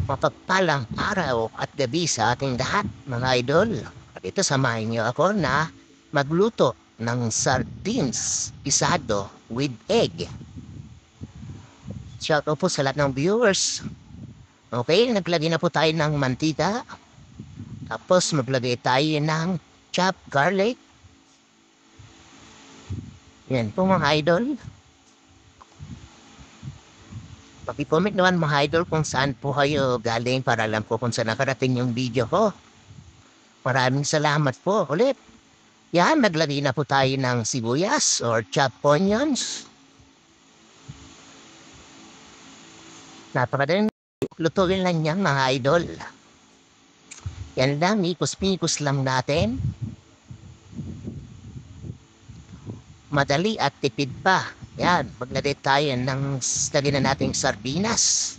Mapagpalang araw at gabi sa ating lahat, mga idol. At ito, samahin niyo ako na magluto ng sardines pisado with egg. Shout out po sa lahat ng viewers. Okay, naglagay na po tayo ng mantika. Tapos maglagay tayo ng chopped garlic. Yan po mga idol. Paki-comment naman mga idol kung saan po kayo galing para alam ko kung saan nakarating yung video ko. Maraming salamat po ulit. Yan, naglagay na po tayo ng sibuyas or chopped onions. Napakadaling lutuin lang yan mga idol. Yan lang, mikos-mikos lang natin. Madali at tipid pa. Yan, maglagay tayo ng lagyan na nating sardinas.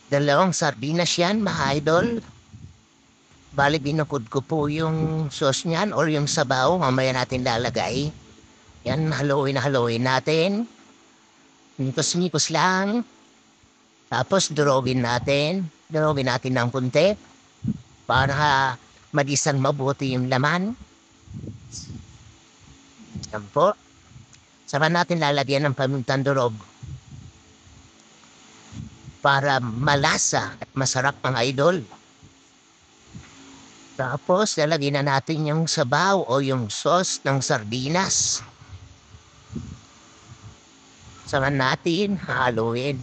2 sardinas yan mga idol. Bali, binukod ko po yung sauce niyan or yung sabaw. Mamaya natin lalagay. Yan, haluin natin. Mikos-mikos lang. Tapos, durogin natin. Durogin natin ng kunti. Para madisan mabuti yung laman. Yan po. Saka natin lalagyan ng pamintang durog. Para malasa at masarap mga idol. Tapos, lalagyan na natin yung sabaw o yung sauce ng sardinas. Saka natin haluin.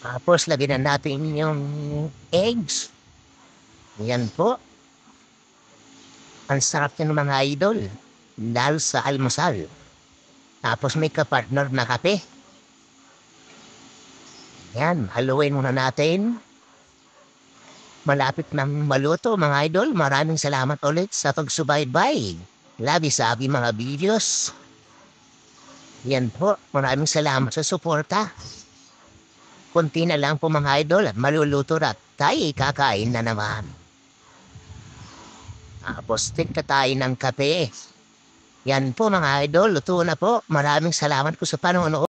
Tapos, lagyan na natin yung eggs. Yan po. Ang sarap ng mga idol. Lalo sa almusal. Tapos, may kapartner na kape. Yan, haluin muna natin. Malapit nang maluto mga idol. Maraming salamat ulit sa pagsubaybay. Labi sa aking mga videos. Yan po, maraming salamat sa suporta. Kunti na lang po mga idol at maluluto na tayo kakain na naman. Tapos tigta tayo ng kape. Yan po mga idol, luto na po. Maraming salamat po sa panonood.